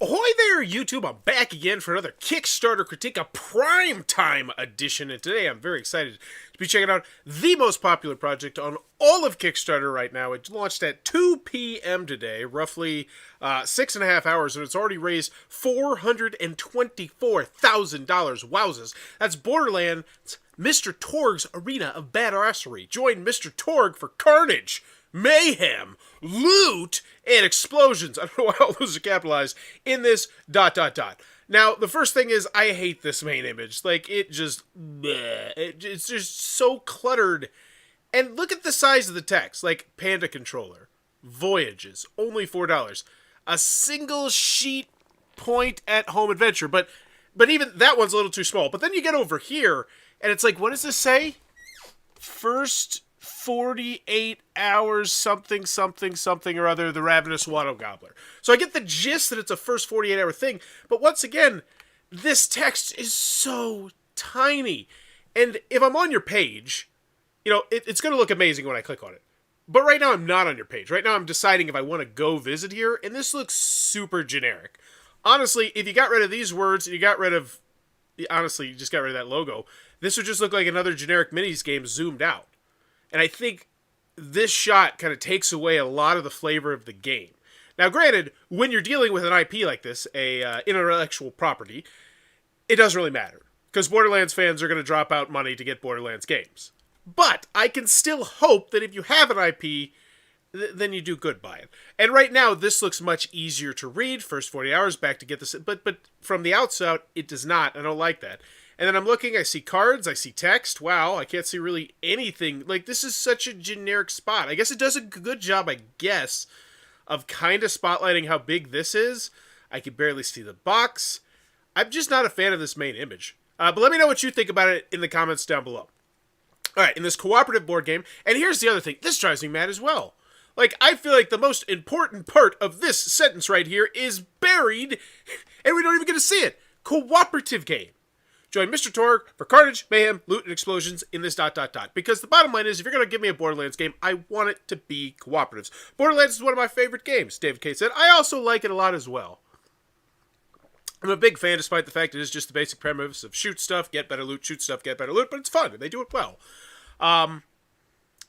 Ahoy there, YouTube! I'm back again for another Kickstarter critique, a primetime edition, and today I'm very excited to be checking out the most popular project on all of Kickstarter right now. It launched at 2 p.m. today, roughly 6.5 hours, and it's already raised $424,000. Wowzers! That's Borderlands Mr. Torgue's Arena of Badassery. Join Mr. Torgue for carnage, mayhem, loot, and explosions. I don't know why all those are capitalized in this ... Now, the first thing is, I hate this main image. Like, it just... bleh. It's just so cluttered. And look at the size of the text. Like, Panda Controller. Voyages. Only $4. A single sheet point-at-home adventure. But even that one's a little too small. But then you get over here, and it's like, what does this say? First 48 hours, something or other, the Ravenous Water Gobbler. So I get the gist that it's a first 48-hour thing, but once again, this text is so tiny. And if I'm on your page, you know, it's going to look amazing when I click on it. But right now I'm not on your page. Right now I'm deciding if I want to go visit here, and this looks super generic. Honestly, if you got rid of these words, and you got rid of... Honestly, you just got rid of that logo, this would just look like another generic minis game zoomed out. And I think this shot kind of takes away a lot of the flavor of the game. Now, granted, when you're dealing with an IP like this, a intellectual property, it doesn't really matter. Because Borderlands fans are going to drop out money to get Borderlands games. But I can still hope that if you have an IP, then you do good by it. And right now, this looks much easier to read. First 40 hours back to get this. But from the outset, it does not. I don't like that. And then I'm looking, I see cards, I see text. Wow, I can't see really anything. Like, this is such a generic spot. I guess it does a good job, I guess, of kind of spotlighting how big this is. I can barely see the box. I'm just not a fan of this main image. But let me know what you think about it in the comments down below. Alright, in this cooperative board game, and here's the other thing, this drives me mad as well. Like, I feel like the most important part of this sentence right here is buried, and we don't even get to see it. Cooperative game. Join Mr. Torgue for carnage, mayhem, loot, and explosions in this ... Because the bottom line is, if you're going to give me a Borderlands game, I want it to be cooperatives. Borderlands is one of my favorite games, David K. said. I also like it a lot as well. I'm a big fan, despite the fact it is just the basic premise of shoot stuff, get better loot, shoot stuff, get better loot, but it's fun, and they do it well.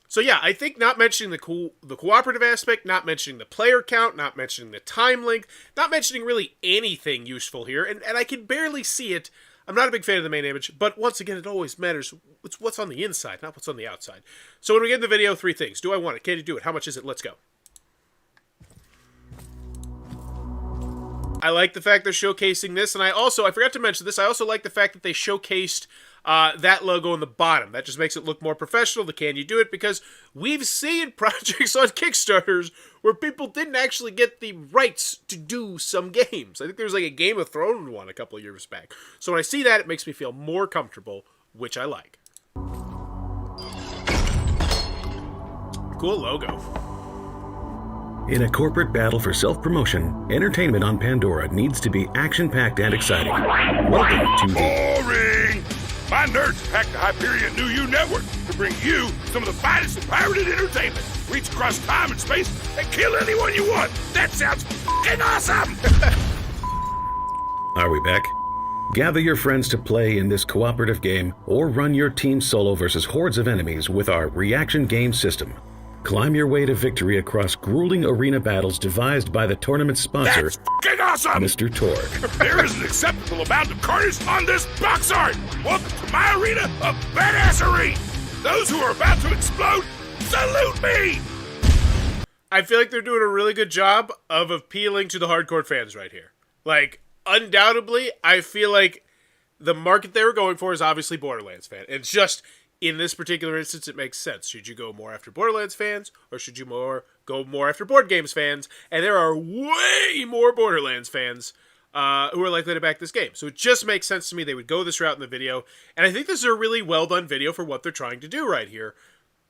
So yeah, I think not mentioning the cooperative aspect, not mentioning the player count, not mentioning the time length, not mentioning really anything useful here, and I can barely see it. I'm not a big fan of the main image, but once again, it always matters what's on the inside, not what's on the outside. So when we get in the video, 3 things. Do I want it? Can you do it? How much is it? Let's go. I like the fact they're showcasing this, and I forgot to mention this, I also like the fact that they showcased that logo on the bottom. That just makes it look more professional, the can you do it, because we've seen projects on Kickstarters where people didn't actually get the rights to do some games. I think there was like a Game of Thrones one a couple of years back. So when I see that, it makes me feel more comfortable, which I like. Cool logo. In a corporate battle for self-promotion, entertainment on Pandora needs to be action-packed and exciting. Welcome to the... Boring! My nerds packed the Hyperion New You Network to bring you some of the finest in pirated entertainment. Reach across time and space and kill anyone you want. That sounds f***ing awesome! Are we back? Gather your friends to play in this cooperative game or run your team solo versus hordes of enemies with our reaction game system. Climb your way to victory across grueling arena battles devised by the tournament's sponsor, That's f***ing awesome! Mr. Torgue. There is an acceptable amount of carnage on this box art. Welcome to my arena of badassery. Those who are about to explode, salute me! I feel like they're doing a really good job of appealing to the hardcore fans right here. Like, undoubtedly, I feel like the market they were going for is obviously Borderlands fan. It's just... in this particular instance, it makes sense. Should you go more after Borderlands fans, or should you go more after board games fans? And there are way more Borderlands fans who are likely to back this game. So it just makes sense to me they would go this route in the video. And I think this is a really well-done video for what they're trying to do right here.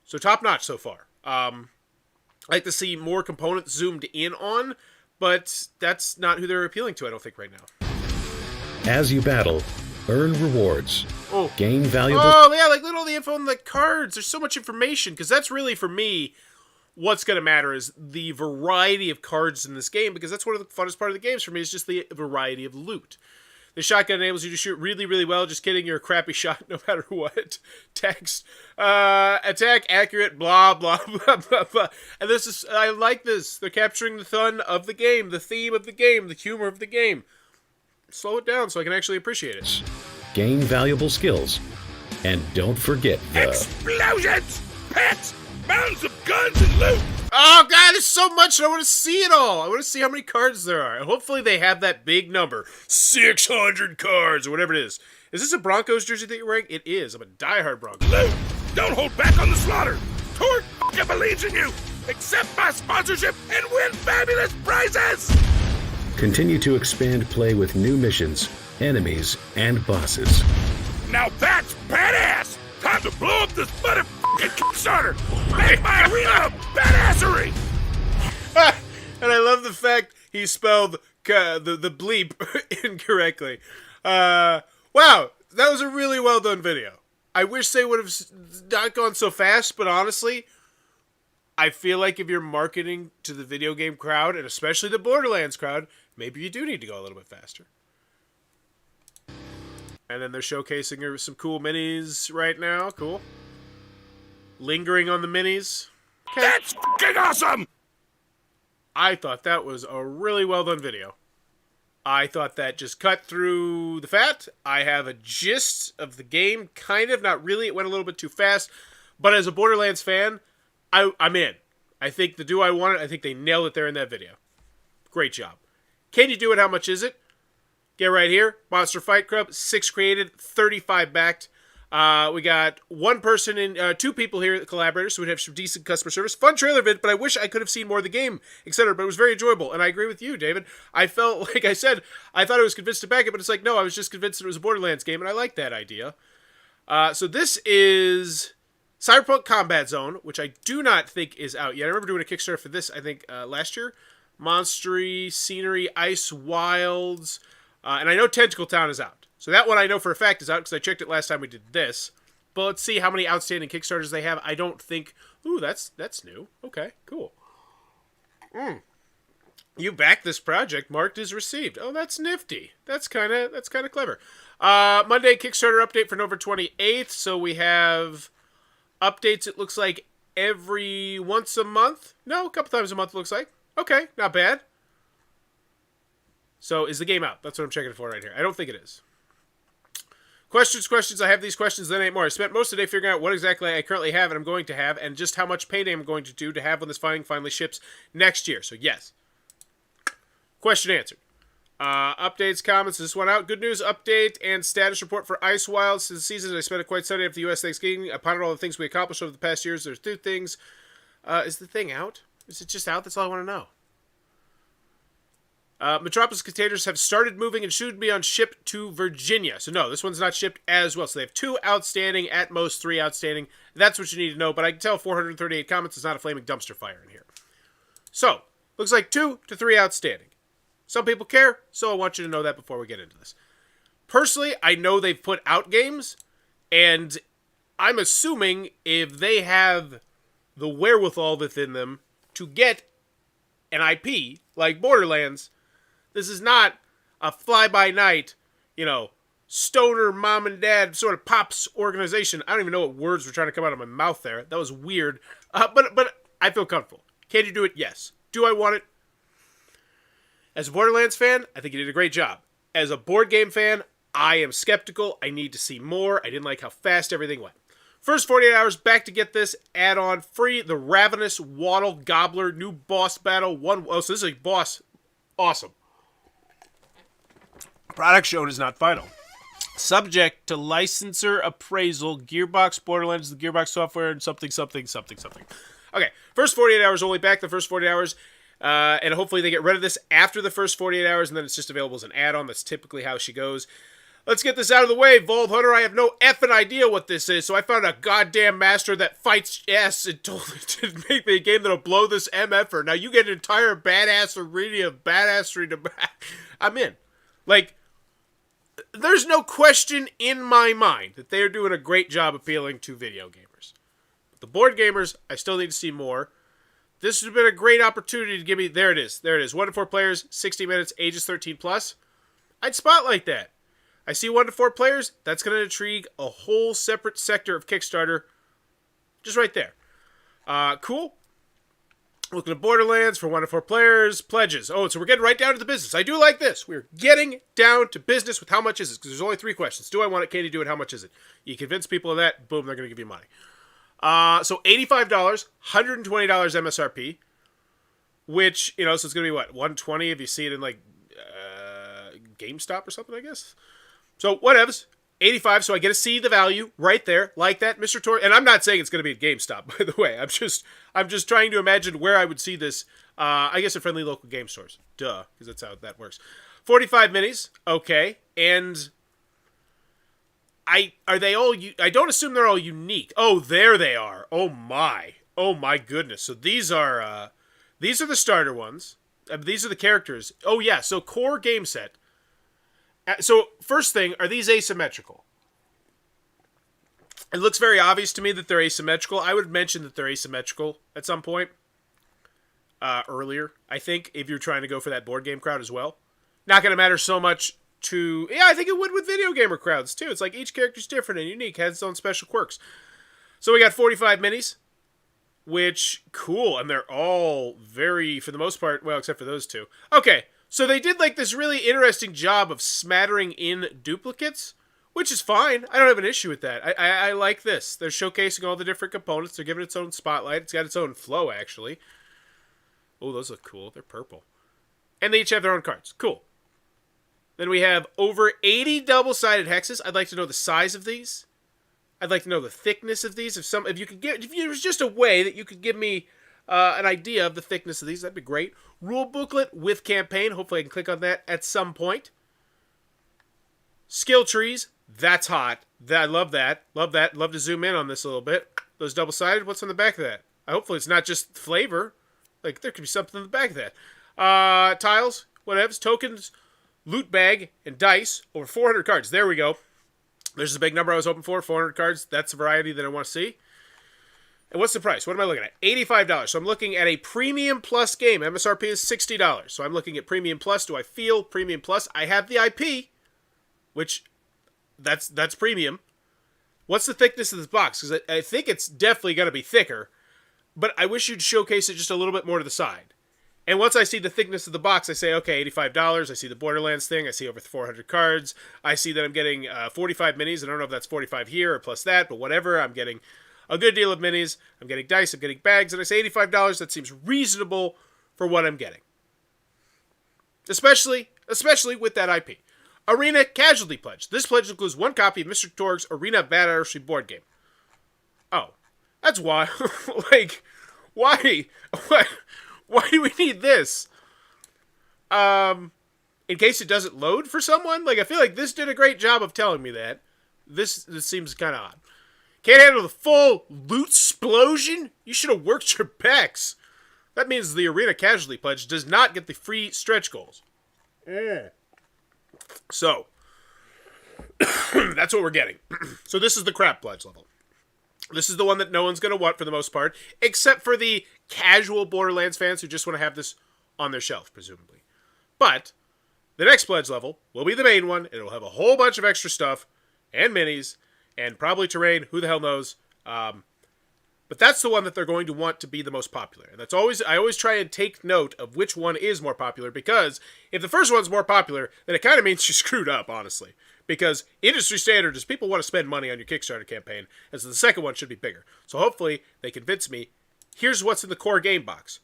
So top-notch so far. I'd like to see more components zoomed in on, but that's not who they're appealing to, I don't think, right now. As you battle, earn rewards. Oh. Gain valuable... Oh, yeah, like look at all the info on the cards. There's so much information, because that's really, for me, what's going to matter is the variety of cards in this game, because that's one of the funnest part of the games for me, is just the variety of loot. The shotgun enables you to shoot really, really well. Just kidding, you're a crappy shot no matter what. Text. Attack accurate, blah, blah, blah, blah, blah. And this is, I like this. They're capturing the fun of the game, the theme of the game, the humor of the game. Slow it down so I can actually appreciate it. Gain valuable skills. And don't forget the... Explosions! Pets! Mountains of guns and loot! Oh god, there's so much and I want to see it all. I want to see how many cards there are. And hopefully they have that big number. 600 cards or whatever it is. Is this a Broncos jersey that you're wearing? It is. I'm a diehard Broncos. Loot! Don't hold back on the slaughter! Torgue f***ing believes in you! Accept my sponsorship and win fabulous prizes! Continue to expand play with new missions, enemies, and bosses. Now that's badass! Time to blow up this motherfucking Kickstarter! Make my arena a badassery! And I love the fact he spelled the bleep incorrectly. Wow, that was a really well done video. I wish they would have not gone so fast, but honestly, I feel like if you're marketing to the video game crowd, and especially the Borderlands crowd, maybe you do need to go a little bit faster. And then they're showcasing some cool minis right now. Cool. Lingering on the minis. Okay. That's f***ing awesome! I thought that was a really well done video. I thought that just cut through the fat. I have a gist of the game, kind of, not really. It went a little bit too fast. But as a Borderlands fan, I'm in. I think the Do I Want It, I think they nailed it there in that video. Great job. Can you do it? How much is it? Get right here. Monster Fight Club, 6 created, 35 backed. We got one person in, 2 people here, collaborators, so we'd have some decent customer service. Fun trailer vid, but I wish I could have seen more of the game, etc. But it was very enjoyable, and I agree with you, David. I felt, like I said, I thought I was convinced to back it, but it's like, no, I was just convinced that it was a Borderlands game, and I like that idea. So this is Cyberpunk Combat Zone, which I do not think is out yet. I remember doing a Kickstarter for this, I think, last year. Monstery, Scenery, Ice Wilds, and I know Tentacle Town is out. So that one I know for a fact is out because I checked it last time we did this. But let's see how many outstanding Kickstarters they have. I don't think... Ooh, that's new. Okay, cool. You backed this project. Marked as received. Oh, that's nifty. That's kind of clever. Monday, Kickstarter update for November 28th. So we have updates, it looks like, every once a month. No, a couple times a month, it looks like. Okay, not bad. So, is the game out? That's what I'm checking for right here. I don't think it is. Questions. I have these questions, then ain't more. I spent most of the day figuring out what exactly I currently have and I'm going to have, and just how much payday I'm going to do to have when this finally ships next year. So, yes. Question answered. Updates, comments. This one out. Good news update and status report for Ice Wilds. Since the season, I spent it quite Sunday after the U.S. Thanksgiving. I pondered all the things we accomplished over the past years. There's 2 things. Is the thing out? Is it just out? That's all I want to know. Metropolis containers have started moving and should be on ship to Virginia. So no, this one's not shipped as well. So they have 2 outstanding, at most 3 outstanding. That's what you need to know. But I can tell 438 comments is not a flaming dumpster fire in here. So, looks like 2 to 3 outstanding. Some people care, so I want you to know that before we get into this. Personally, I know they've put out games, and I'm assuming if they have the wherewithal within them to get an IP like Borderlands, this is not a fly-by-night, stoner mom and dad sort of pops organization. I don't even know what words were trying to come out of my mouth there. That was weird. But I feel comfortable. Can you do it? Yes. Do I want it? As a Borderlands fan, I think you did a great job. As a board game fan, I am skeptical. I need to see more. I didn't like how fast everything went. First 48 hours back to get this add-on free. The Ravenous Waddle Gobbler new boss battle. So this is a boss. Awesome. Product shown is not final. Subject to licensor appraisal. Gearbox, Borderlands, the Gearbox software, and something. Okay, first 48 hours only. Back the first 48 hours. And hopefully they get rid of this after the first 48 hours, and then it's just available as an add-on. That's typically how she goes. Let's get this out of the way, Vault Hunter. I have no effing idea what this is, so I found a goddamn master that fights ass and told me to make me a game that'll blow this MFer. Now you get an entire badass arena of badassery to... I'm in. There's no question in my mind that they are doing a great job appealing to video gamers. But the board gamers, I still need to see more. This would have been a great opportunity to give me... There it is. 1 to 4 players, 60 minutes, ages 13 plus. I'd spotlight that. I see 1 to 4 players. That's going to intrigue a whole separate sector of Kickstarter. Just right there. Cool. Looking at Borderlands for 1 to 4 players. Pledges. Oh, so we're getting right down to the business. I do like this. We're getting down to business with how much is it? Because there's only 3 questions. Do I want it? Can you do it? How much is it? You convince people of that. Boom, they're going to give you money. So $85, $120 MSRP. Which, so it's going to be what? $120 if you see it in, GameStop or something, I guess? So, whatevs. 85, so I get to see the value right there, like that, Mr. Torgue. And I'm not saying it's going to be at GameStop, by the way. I'm just trying to imagine where I would see this. I guess at friendly local game stores. Duh, because that's how that works. 45 minis, okay. And I don't assume they're all unique. Oh, there they are. Oh my goodness. So these are the starter ones. These are the characters. Oh yeah, so core game set. So, first thing, are these asymmetrical? It looks very obvious to me that they're asymmetrical. I would mention that they're asymmetrical at some point. Earlier, I think, if you're trying to go for that board game crowd as well. Not going to matter so much to... Yeah, I think it would with video gamer crowds, too. It's like each character's different and unique, has its own special quirks. So, we got 45 minis, which, cool, and they're all very, for the most part, well, except for those 2. Okay. So they did this really interesting job of smattering in duplicates, which is fine. I don't have an issue with that. I like this. They're showcasing all the different components. They're giving it its own spotlight. It's got its own flow, actually. Oh, those look cool. They're purple. And they each have their own cards. Cool. Then we have over 80 double-sided hexes. I'd like to know the size of these. I'd like to know the thickness of these. If there was just a way that you could give me an idea of the thickness of these, that'd be great. Rule booklet with campaign. Hopefully I can click on that at some point. Skill trees. That's hot. I love that. Love that. Love to zoom in on this a little bit. Those double-sided. What's on the back of that? Hopefully it's not just flavor. There could be something on the back of that. Tiles. Whatevs. Tokens. Loot bag. And dice. Over 400 cards. There we go. There's the big number I was hoping for. 400 cards. That's the variety that I want to see. And what's the price? What am I looking at? $85. So I'm looking at a Premium Plus game. MSRP is $60. So I'm looking at Premium Plus. Do I feel Premium Plus? I have the IP, which that's premium. What's the thickness of this box? Because I think it's definitely going to be thicker, but I wish you'd showcase it just a little bit more to the side. And once I see the thickness of the box, I say, okay, $85. I see the Borderlands thing. I see over 400 cards. I see that I'm getting 45 minis. I don't know if that's 45 here or plus that, but whatever. I'm getting a good deal of minis. I'm getting dice. I'm getting bags. And I say $85. That seems reasonable for what I'm getting. Especially with that IP. Arena Casualty Pledge. This pledge includes 1 copy of Mr. Torgue's Arena Badassery board game. Oh. That's why. Why? Why do we need this? In case it doesn't load for someone? I feel like this did a great job of telling me that. This seems kind of odd. Can't handle the full loot-splosion? You should have worked your pecs. That means the Arena Casualty Pledge does not get the free stretch goals. So, that's what we're getting. So this is the crap pledge level. This is the one that no one's going to want for the most part, except for the casual Borderlands fans who just want to have this on their shelf, presumably. But the next pledge level will be the main one. It'll have a whole bunch of extra stuff and minis and probably terrain. Who the hell knows? But that's the one that they're going to want to be the most popular. And I always try and take note of which one is more popular, because if the first one's more popular, then it kind of means you screwed up, honestly. Because industry standard is people want to spend money on your Kickstarter campaign, and so the second one should be bigger. So hopefully they convince me, here's what's in the core game box.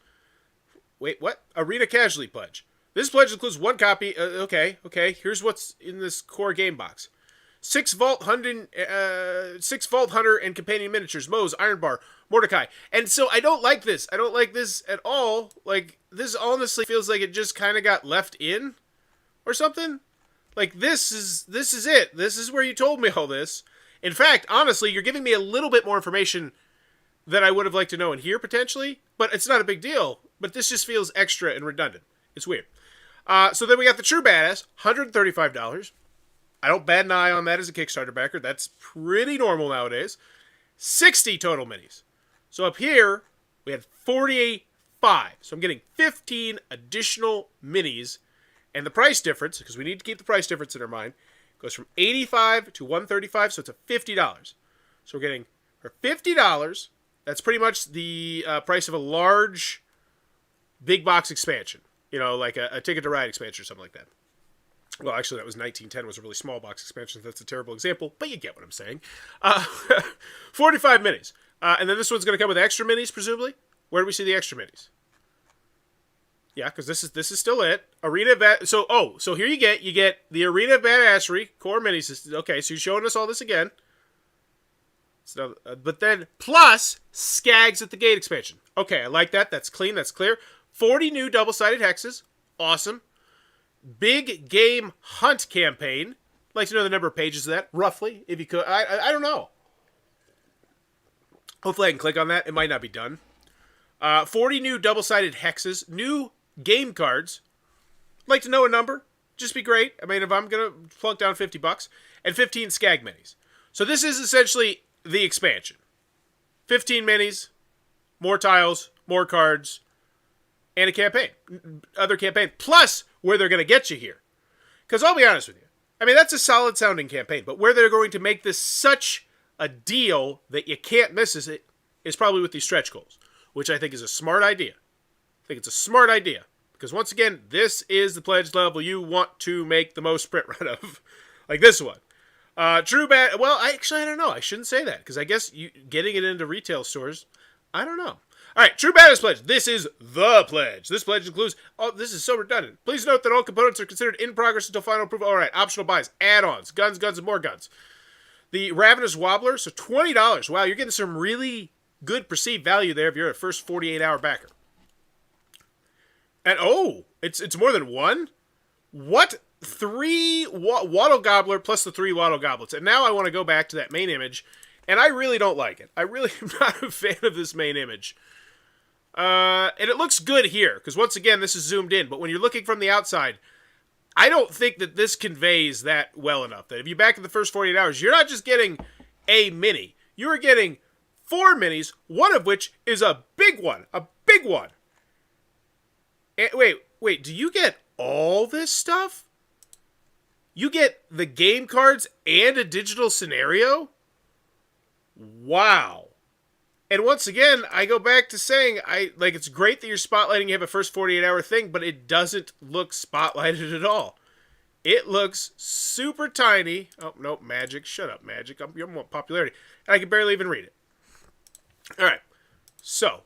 Wait, what? Arena Casualty Pledge. This pledge includes 1 copy. Okay. Here's what's in this core game box. 6 Vault Hunter and Companion Miniatures, Moe's, Iron Bar, Mordecai. And so I don't like this. I don't like this at all. This honestly feels like it just kind of got left in or something. This is it. This is where you told me all this. In fact, honestly, you're giving me a little bit more information that I would have liked to know in here, potentially. But it's not a big deal. But this just feels extra and redundant. It's weird. So then we got the True Badass, $135. I don't bat an eye on that as a Kickstarter backer. That's pretty normal nowadays. 60 total minis. So up here, we had 48 5. So I'm getting 15 additional minis. And the price difference, because we need to keep the price difference in our mind, goes from $85 to $135, so it's a $50. So we're getting, for $50, that's pretty much the price of a large, big box expansion. You know, like a Ticket to Ride expansion or something like that. Well, actually, that was 1910, was a really small box expansion. That's a terrible example, but you get what I'm saying. 45 minis. And then this one's going to come with extra minis, presumably. Where do we see the extra minis? Yeah, because this is still it. So here you get the Arena of Badassery core minis. Okay, so you're showing us all this again. So, but then plus Skags at the Gate expansion. Okay, I like that. That's clean. That's clear. 40 new double-sided hexes. Awesome. Big Game Hunt campaign. I'd like to know the number of pages of that, roughly, if you could. I don't know. Hopefully I can click on that. It might not be done. 40 new double-sided hexes. New game cards. I'd like to know a number. Just be great. I mean, if I'm going to plunk down $50. And 15 Skag minis. So this is essentially the expansion. 15 minis. More tiles. More cards. And a campaign. Other campaign. Plus where they're going to get you here. Because I'll be honest with you. I mean, that's a solid sounding campaign. But where they're going to make this such a deal that you can't miss it is probably with these stretch goals. Which I think is a smart idea. I think it's a smart idea. Because once again, this is the pledge level you want to make the most sprint run of. Like this one. True bad. Well, I don't know. I shouldn't say that. Because I guess getting it into retail stores, I don't know. All right, True Badass Pledge. This is the pledge. This pledge includes... Oh, this is so redundant. Please note that all components are considered in progress until final approval. All right, optional buys, add-ons, guns, and more guns. The Ravenous Wobbler, so $20. Wow, you're getting some really good perceived value there if you're a first 48-hour backer. And, oh, it's more than one? What? 3 Wattle Gobbler plus the 3 Wattle Goblets. And now I want to go back to that main image, and I really don't like it. I really am not a fan of this main image. And it looks good here, because once again, this is zoomed in. But when you're looking from the outside, I don't think that this conveys that well enough. That if you back in the first 48 hours, you're not just getting a mini. You're getting 4 minis, one of which is a big one. A big one. And wait, do you get all this stuff? You get the game cards and a digital scenario? Wow. And once again, I go back to saying, it's great that you're spotlighting, you have a first 48-hour thing, but it doesn't look spotlighted at all. It looks super tiny. Oh, no, Magic. Shut up, Magic. You want popularity. And I can barely even read it. All right. So,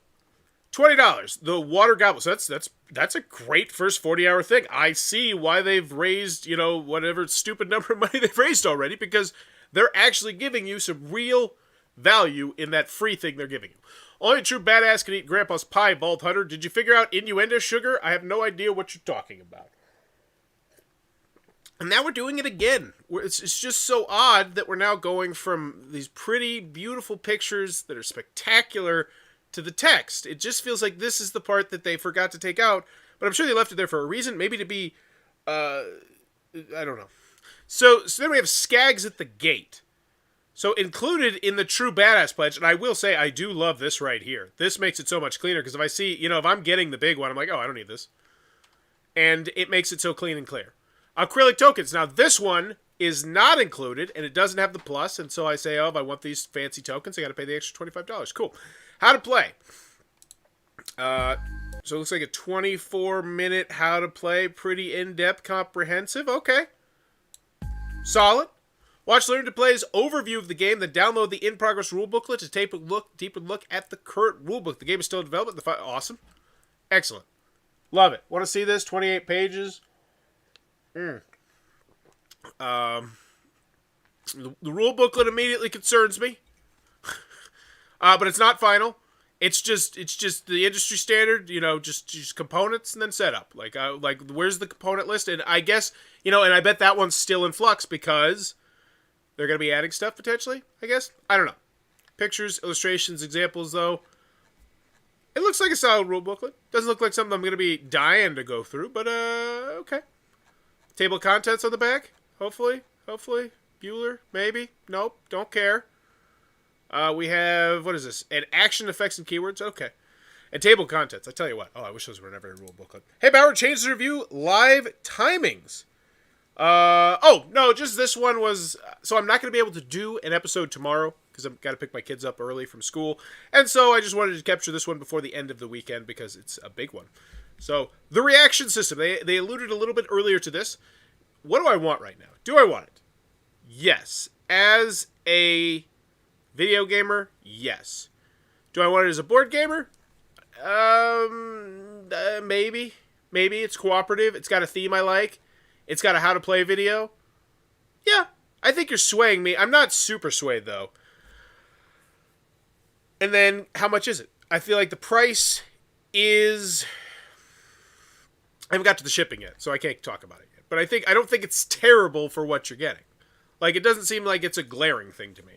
$20. The Water Goblet. So that's a great first 40-hour thing. I see why they've raised, whatever stupid number of money they've raised already, because they're actually giving you some real value in that free thing they're giving you. Only a true badass can eat Grandpa's pie, Vault Hunter. Did you figure out innuendo sugar? I have no idea what you're talking about. And now we're doing it again. It's just so odd that we're now going from these pretty, beautiful pictures that are spectacular to the text. It just feels like this is the part that they forgot to take out, but I'm sure they left it there for a reason. Maybe to be, I don't know. So then we have Skags at the Gate. So included in the True Badass Pledge, and I will say I do love this right here. This makes it so much cleaner, because if I see, if I'm getting the big one, I'm like, oh, I don't need this. And it makes it so clean and clear. Acrylic tokens. Now, this one is not included, and it doesn't have the plus, and so I say, oh, if I want these fancy tokens, I got to pay the extra $25. Cool. How to play. So it looks like a 24-minute how to play. Pretty in-depth, comprehensive. Okay. Solid. Watch Learn to Play's overview of the game, then download the in-progress rule booklet to take a deeper look at the current rulebook. The game is still in development. Awesome. Excellent. Love it. Want to see this? 28 pages. The rule booklet immediately concerns me. But it's not final. It's just the industry standard, just components and then setup. Like where's the component list? And I guess, and I bet that one's still in flux because they're going to be adding stuff potentially, I guess. I don't know. Pictures, illustrations, examples, though. It looks like a solid rule booklet. Doesn't look like something I'm going to be dying to go through, but okay. Table of contents on the back, hopefully. Bueller, maybe. Nope, don't care. We have, what is this? And action effects and keywords, okay. And table contents. I tell you what. Oh, I wish those were in every rule booklet. Hey, Bauer, change the review. Live timings. Oh, no, just this one was... So I'm not going to be able to do an episode tomorrow because I've got to pick my kids up early from school. And so I just wanted to capture this one before the end of the weekend because it's a big one. So, the reaction system. They alluded a little bit earlier to this. What do I want right now? Do I want it? Yes. As a video gamer? Yes. Do I want it as a board gamer? Maybe. Maybe. It's cooperative. It's got a theme I like. It's got a how to play video. Yeah. I think you're swaying me. I'm not super swayed, though. And then, how much is it? I feel like the price is... I haven't got to the shipping yet, so I can't talk about it yet. But I don't think it's terrible for what you're getting. Like, it doesn't seem like it's a glaring thing to me.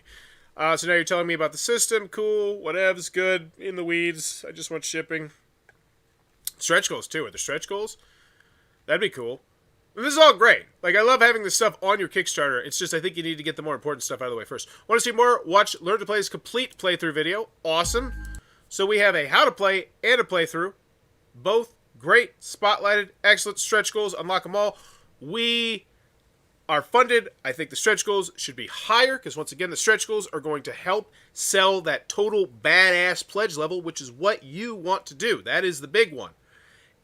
So now you're telling me about the system. Cool. Whatevs. Good. In the weeds. I just want shipping. Stretch goals, too. Are there stretch goals? That'd be cool. And this is all great. Like, I love having this stuff on your Kickstarter. It's just I think you need to get the more important stuff out of the way first. Want to see more? Watch Learn to Play's complete playthrough video. Awesome. So we have a how to play and a playthrough. Both great. Spotlighted. Excellent. Stretch goals. Unlock them all. We are funded. I think the stretch goals should be higher because, once again, the stretch goals are going to help sell that total badass pledge level, which is what you want to do. That is the big one.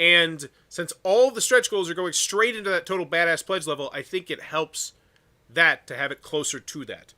And since all the stretch goals are going straight into that total badass pledge level, I think it helps that to have it closer to that.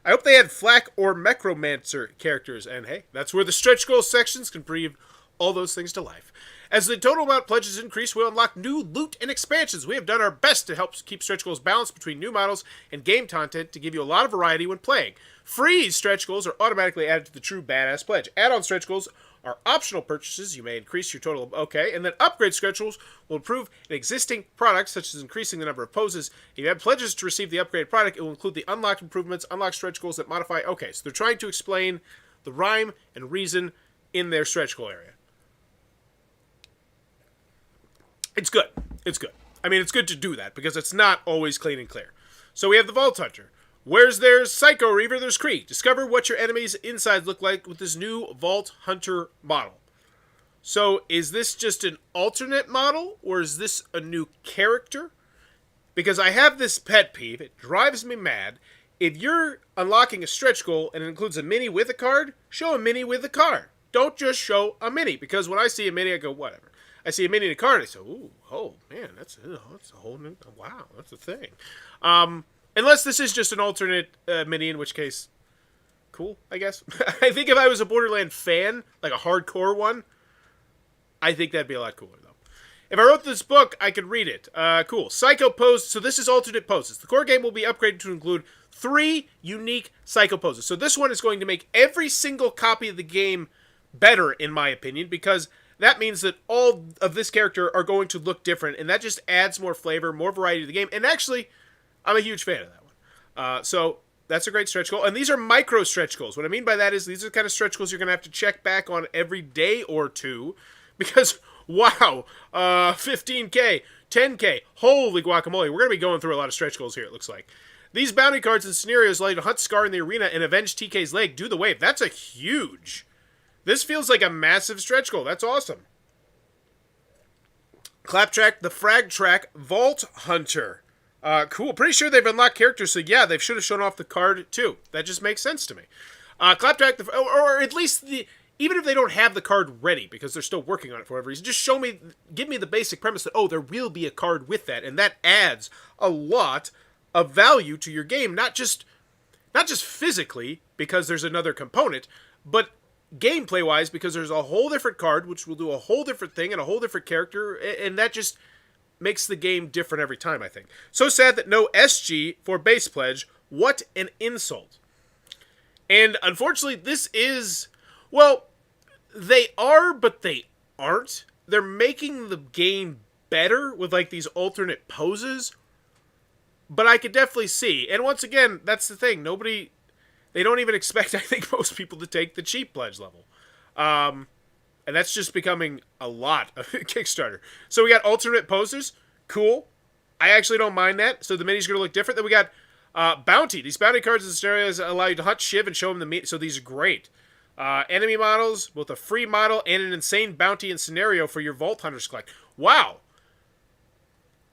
I hope they had Flak or Necromancer characters, and hey, that's where the stretch goal sections can breathe all those things to life. As the total amount of pledges increase, we'll unlock new loot and expansions. We have done our best to help keep stretch goals balanced between new models and game content to give you a lot of variety when playing. Free stretch goals are automatically added to the true badass pledge. Add-on stretch goals are optional purchases. You may increase your total. Okay, and then upgrade stretch goals will improve an existing product, such as increasing the number of poses. If you have pledges to receive the upgraded product, it will include the unlocked improvements, unlock stretch goals that modify. Okay, so they're trying to explain the rhyme and reason in their stretch goal area. It's good. It's good. I mean, it's good to do that because it's not always clean and clear. So we have the Vault Hunter. Where's there's Psycho Reaver, there's Kree. Discover what your enemy's insides look like with this new Vault Hunter model. So is this just an alternate model or is this a new character? Because I have this pet peeve. It drives me mad. If you're unlocking a stretch goal and it includes a mini with a card, show a mini with a card. Don't just show a mini. Because when I see a mini, I go, whatever. I see a mini in a card, and I say, ooh, oh, man, that's a whole new, wow, that's a thing. Unless this is just an alternate mini, in which case, cool, I guess. I think if I was a Borderlands fan, like a hardcore one, I think that'd be a lot cooler, though. If I wrote this book, I could read it. Cool. Psycho pose, so this is alternate poses. The core game will be upgraded to include 3 unique psycho poses. So this one is going to make every single copy of the game better, in my opinion, because that means that all of this character are going to look different, and that just adds more flavor, more variety to the game. And actually, I'm a huge fan of that one. So that's a great stretch goal. And these are micro stretch goals. What I mean by that is these are the kind of stretch goals you're going to have to check back on every day or two. Because, wow, 15K, 10K, holy guacamole. We're going to be going through a lot of stretch goals here, it looks like. These bounty cards and scenarios allow you to hunt Scar in the arena and avenge TK's leg. Do the wave. That's a huge... This feels like a massive stretch goal. That's awesome. Claptrap, the Frag Track Vault Hunter. Cool. Pretty sure they've unlocked characters, so yeah, they should have shown off the card too. That just makes sense to me. Claptrap, or at least even if they don't have the card ready because they're still working on it for whatever reason, just give me the basic premise that there will be a card with that, and that adds a lot of value to your game, not just physically because there's another component, but gameplay-wise, because there's a whole different card, which will do a whole different thing and a whole different character, and that just makes the game different every time, I think. So sad that no SG for base pledge. What an insult. And unfortunately, this is... Well, they are, but they aren't. They're making the game better with, like, these alternate poses. But I could definitely see. And once again, that's the thing. They don't even expect, I think, most people to take the cheap pledge level. And that's just becoming a lot of Kickstarter. So we got alternate poses. Cool. I actually don't mind that. So the mini's going to look different. Then we got bounty. These bounty cards and scenarios allow you to hunt Shiv and show him the meat. So these are great. Enemy models, both a free model and an insane bounty and scenario for your Vault Hunters to collect. Wow.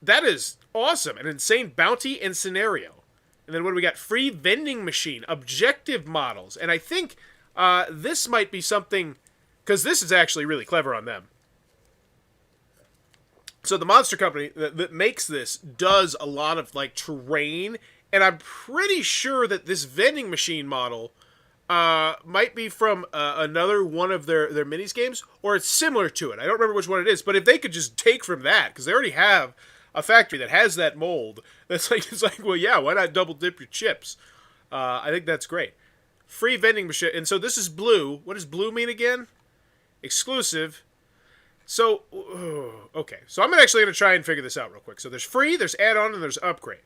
That is awesome. An insane bounty and scenario. And then what do we got? Free vending machine, objective models. And I think this might be something, because this is actually really clever on them. So the monster company that makes this does a lot of like terrain, and I'm pretty sure that this vending machine model might be from another one of their minis games, or it's similar to it. I don't remember which one it is, but if they could just take from that, because they already have a factory that has that mold, that's like, it's like, well, yeah, why not double dip your chips? I think that's great. Free vending machine, and so this is blue. What does blue mean again? Exclusive. So, okay. So I'm actually going to try and figure this out real quick. So there's free, there's add-on, and there's upgrade.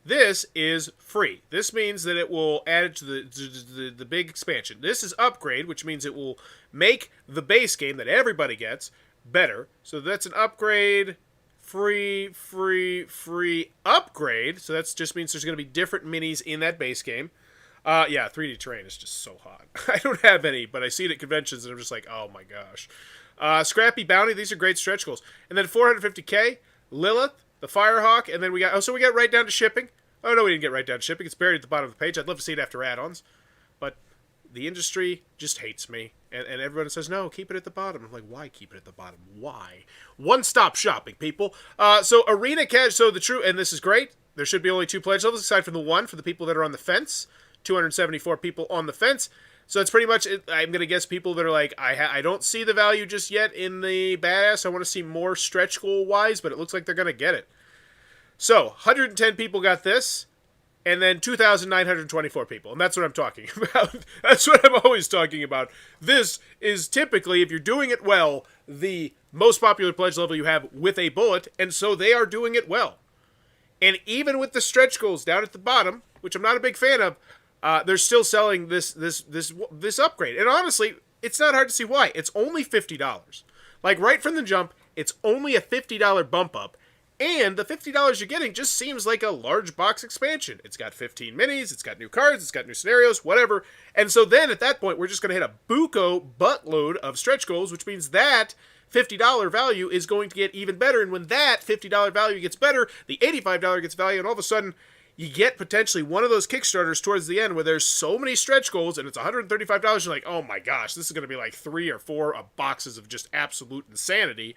This is free. This means that it will add it to the big expansion. This is upgrade, which means it will make the base game that everybody gets better. So that's an upgrade, free, upgrade. So that just means there's going to be different minis in that base game. Yeah, 3D terrain is just so hot. I don't have any, but I see it at conventions, and I'm just like, oh my gosh. Scrappy Bounty, these are great stretch goals. And then 450k, Lilith, the Firehawk, and then we got, so we got right down to shipping. Oh no, we didn't get right down to shipping. It's buried at the bottom of the page. I'd love to see it after add-ons. But the industry just hates me. And everyone says, no, keep it at the bottom. I'm like, why keep it at the bottom? Why? One-stop shopping, people. So Arena Cash, so the true, and this is great. There should be only 2 pledge levels, aside from the one for the people that are on the fence. 274 people on the fence. So that's pretty much it. I'm going to guess people that are like, I don't see the value just yet in the badass. I want to see more stretch goal-wise, but it looks like they're going to get it. So, 110 people got this, and then 2,924 people. And that's what I'm talking about. That's what I'm always talking about. This is typically, if you're doing it well, the most popular pledge level you have with a bullet, and so they are doing it well. And even with the stretch goals down at the bottom, which I'm not a big fan of, they're still selling this upgrade. And honestly, it's not hard to see why. It's only $50. Like, right from the jump, it's only a $50 bump up. And the $50 you're getting just seems like a large box expansion. It's got 15 minis, it's got new cards, it's got new scenarios, whatever. And so then, at that point, we're just going to hit a buco buttload of stretch goals, which means that $50 value is going to get even better. And when that $50 value gets better, the $85 gets value, and all of a sudden, you get potentially one of those Kickstarters towards the end where there's so many stretch goals and it's $135. You're like, oh my gosh, this is going to be like 3 or 4 boxes of just absolute insanity.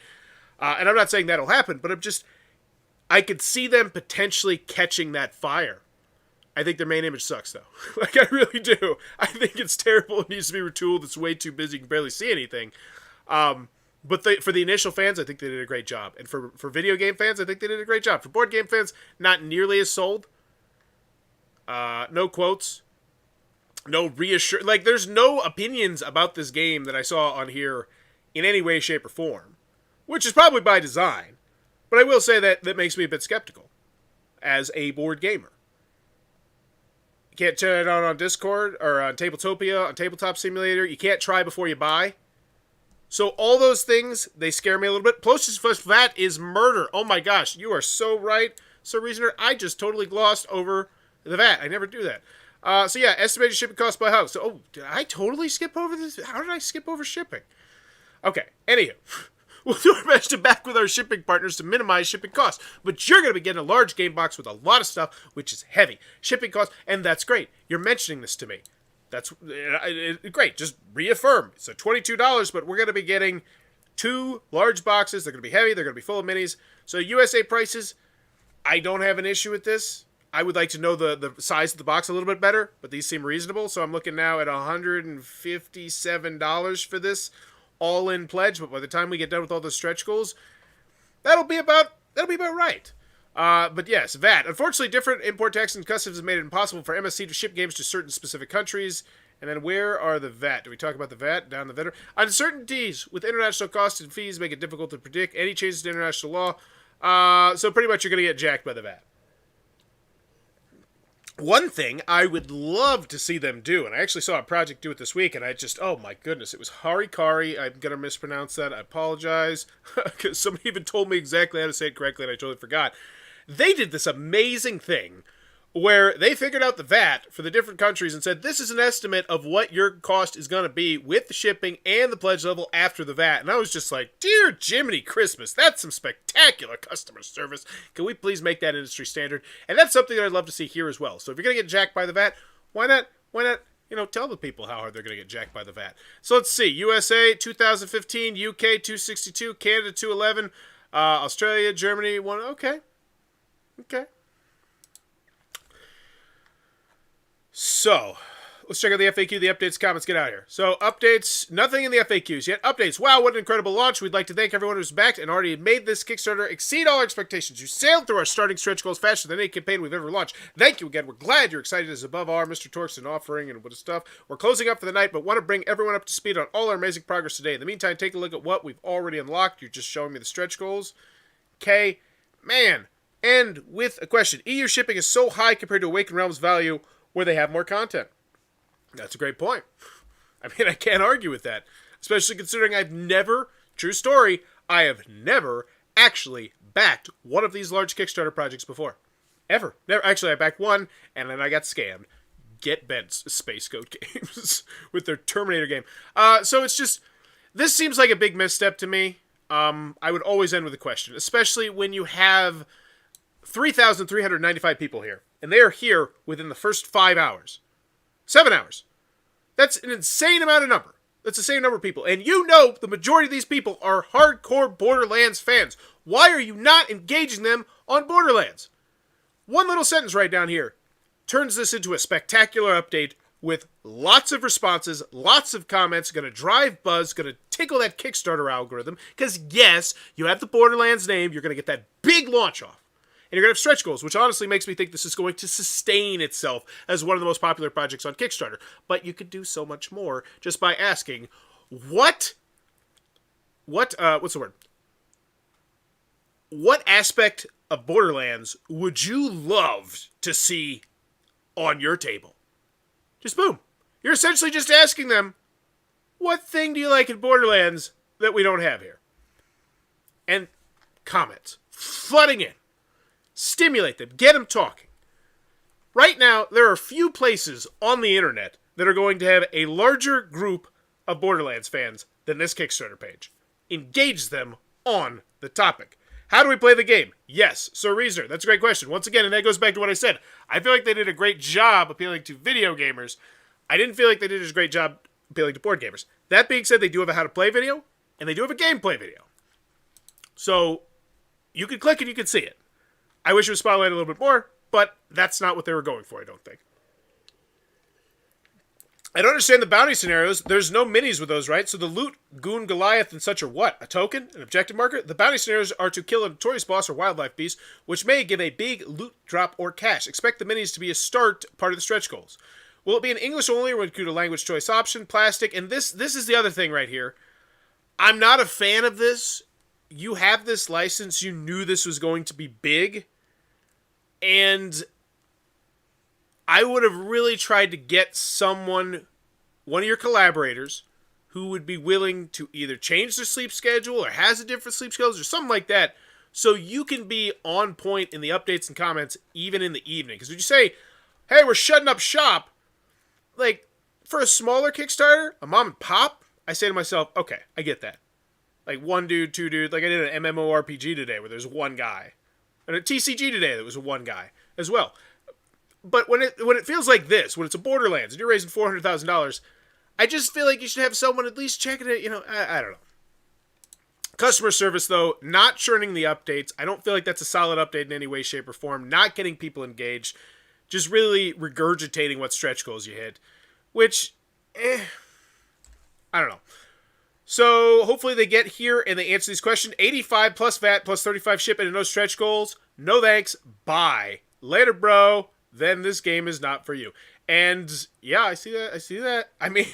And I'm not saying that'll happen, but I could see them potentially catching that fire. I think their main image sucks, though. Like, I really do. I think it's terrible. It needs to be retooled. It's way too busy. You can barely see anything. But for the initial fans, I think they did a great job. And for video game fans, I think they did a great job. For board game fans, not nearly as sold. No quotes. No reassure. Like, there's no opinions about this game that I saw on here in any way, shape, or form. Which is probably by design. But I will say that makes me a bit skeptical. As a board gamer. You can't turn it on Discord, or on Tabletopia, on Tabletop Simulator. You can't try before you buy. So all those things, they scare me a little bit. Plus, that is murder. Oh my gosh, you are so right. So, Reasoner, I just totally glossed over the VAT. I never do that. So yeah, estimated shipping cost by house. So, oh, did I totally skip over this? How did I skip over shipping? Okay, anywho. We'll do our best to back with our shipping partners to minimize shipping costs. But you're going to be getting a large game box with a lot of stuff, which is heavy. Shipping costs, and that's great. You're mentioning this to me. That's great. Just reaffirm. So $22, but we're going to be getting 2 large boxes. They're going to be heavy. They're going to be full of minis. So USA prices, I don't have an issue with this. I would like to know the size of the box a little bit better, but these seem reasonable. So I'm looking now at $157 for this all-in pledge. But by the time we get done with all the stretch goals, that'll be about right. But yes, VAT. Unfortunately, different import tax and customs have made it impossible for MSC to ship games to certain specific countries. And then where are the VAT? Do we talk about the VAT? Down the vendor. Uncertainties with international costs and fees make it difficult to predict any changes to international law. So pretty much you're going to get jacked by the VAT. One thing I would love to see them do, and I actually saw a project do it this week, and I just, oh my goodness, it was Harikari. I'm going to mispronounce that. I apologize, because somebody even told me exactly how to say it correctly, and I totally forgot. They did this amazing thing where they figured out the VAT for the different countries and said, this is an estimate of what your cost is going to be with the shipping and the pledge level after the VAT. And I was just like, dear Jiminy Christmas, that's some spectacular customer service. Can we please make that industry standard? And that's something that I'd love to see here as well. So if you're going to get jacked by the VAT, why not, tell the people how hard they're going to get jacked by the VAT. So let's see, USA, 2015, UK, 262, Canada, 211, Australia, Germany, 1, okay. So, let's check out the FAQ, the updates, comments, get out of here. So, updates, nothing in the FAQs yet. Updates, wow, what an incredible launch. We'd like to thank everyone who's backed and already made this Kickstarter exceed all expectations. You sailed through our starting stretch goals faster than any campaign we've ever launched. Thank you again. We're glad you're excited as above our Mr. Torgue's and offering and what stuff. We're closing up for the night, but want to bring everyone up to speed on all our amazing progress today. In the meantime, take a look at what we've already unlocked. You're just showing me the stretch goals. Okay, man. And with a question, EU shipping is so high compared to Awakened Realms value where they have more content. That's a great point. I mean, I can't argue with that. Especially considering true story, I have never actually backed one of these large Kickstarter projects before. Ever. Never. Actually, I backed one, and then I got scammed. Get bent, Space Goat Games, with their Terminator game. So it's just, this seems like a big misstep to me. I would always end with a question, especially when you have 3,395 people here, and they are here within the first 5 hours. 7 hours. That's an insane amount of number. That's the same number of people. And you know the majority of these people are hardcore Borderlands fans. Why are you not engaging them on Borderlands? One little sentence right down here turns this into a spectacular update with lots of responses, lots of comments, going to drive buzz, going to tickle that Kickstarter algorithm. Because yes, you have the Borderlands name, you're going to get that big launch off. And you're going to have stretch goals, which honestly makes me think this is going to sustain itself as one of the most popular projects on Kickstarter. But you could do so much more just by asking, what's the word? What aspect of Borderlands would you love to see on your table? Just boom. You're essentially just asking them, what thing do you like in Borderlands that we don't have here? And comments flooding in. Stimulate them. Get them talking. Right now, there are few places on the internet that are going to have a larger group of Borderlands fans than this Kickstarter page. Engage them on the topic. How do we play the game? Yes, Sir Reasoner. That's a great question. Once again, and that goes back to what I said. I feel like they did a great job appealing to video gamers. I didn't feel like they did as great job appealing to board gamers. That being said, they do have a how to play video, and they do have a gameplay video. So, you can click and you can see it. I wish it was spotlighted a little bit more, but that's not what they were going for, I don't think. I don't understand the bounty scenarios. There's no minis with those, right? So the loot, goon, Goliath, and such are what? A token? An objective marker? The bounty scenarios are to kill a notorious boss or wildlife beast, which may give a big loot drop or cash. Expect the minis to be a start part of the stretch goals. Will it be in English only, or include a language choice option, plastic? And this is the other thing right here. I'm not a fan of this. You have this license. You knew this was going to be big. And I would have really tried to get one of your collaborators, who would be willing to either change their sleep schedule or has a different sleep schedule or something like that, so you can be on point in the updates and comments even in the evening. Because when you say, hey, we're shutting up shop, like, for a smaller Kickstarter, a mom and pop, I say to myself, okay, I get that. Like, one dude, two dude, like I did an MMORPG today where there's one guy. And a TCG today that was one guy as well. But when it feels like this, when it's a Borderlands and you're raising $400,000, I just feel like you should have someone at least checking it, I don't know. Customer service, though, not churning the updates. I don't feel like that's a solid update in any way, shape, or form. Not getting people engaged. Just really regurgitating what stretch goals you hit. Which, I don't know. So, hopefully they get here and they answer these questions. 85 plus VAT plus 35 shipping and no stretch goals. No thanks. Bye. Later, bro. Then this game is not for you. And, yeah, I see that. I mean,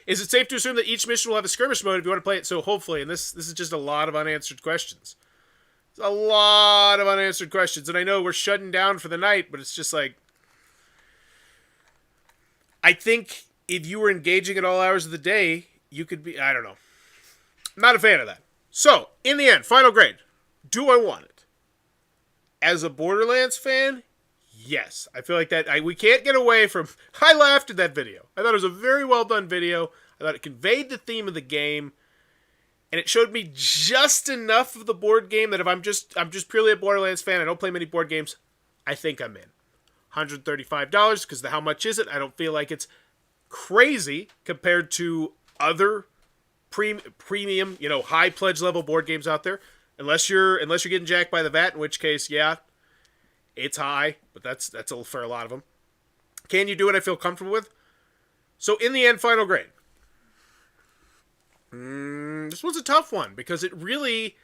is it safe to assume that each mission will have a skirmish mode if you want to play it? So, hopefully, and this is just a lot of unanswered questions. It's a lot of unanswered questions. And I know we're shutting down for the night, but it's just like, I think if you were engaging at all hours of the day, you could be, I don't know. Not a fan of that. So, in the end, final grade. Do I want it? As a Borderlands fan, Yes, I feel like that. We can't get away from. I laughed at that video. I thought it was a very well done video. I thought it conveyed the theme of the game, and it showed me just enough of the board game that if I'm just purely a Borderlands fan, I don't play many board games, I think I'm in. $135 because how much is it? I don't feel like it's crazy compared to other premium, high pledge level board games out there. Unless you're getting jacked by the VAT, in which case, yeah, it's high, but that's for a lot of them. Can you do it? I feel comfortable with. So in the end, final grade. This was a tough one because it really,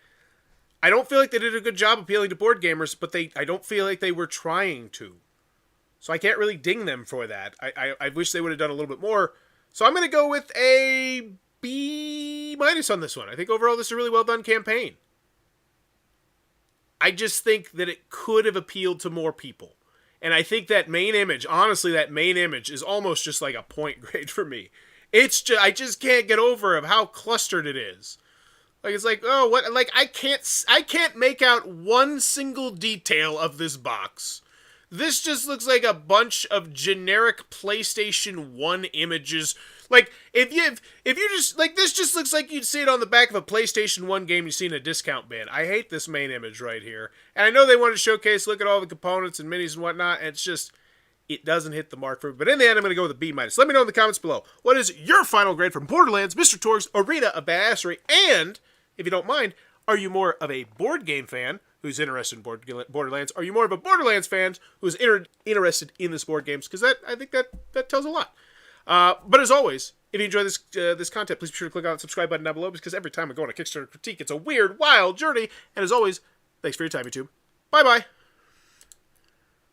I don't feel like they did a good job appealing to board gamers, but I don't feel like they were trying to. So I can't really ding them for that. I wish they would have done a little bit more. So I'm going to go with a B- on this one. I think overall this is a really well done campaign. I just think that it could have appealed to more people. And I think that main image, honestly, is almost just like a point grade for me. I just can't get over of how clustered it is. Like, it's like, oh, what? Like, I can't make out one single detail of this box. This just looks like a bunch of generic PlayStation 1 images. Like, if you just, like, this just looks like you'd see it on the back of a PlayStation 1 game you see in a discount bin. I hate this main image right here. And I know they want to showcase, look at all the components and minis and whatnot, and it's just, it doesn't hit the mark for me. But in the end, I'm going to go with a B-. Let me know in the comments below. What is your final grade from Borderlands, Mr. Torgue's Arena of Badassery? And, if you don't mind, are you more of a board game fan who's interested in Borderlands? Are you more of a Borderlands fan who's interested in this board games? Because I think that tells a lot. But as always, if you enjoy this content, please be sure to click on the subscribe button down below, because every time I go on a Kickstarter critique, it's a weird, wild journey. And as always, thanks for your time, YouTube. Bye-bye.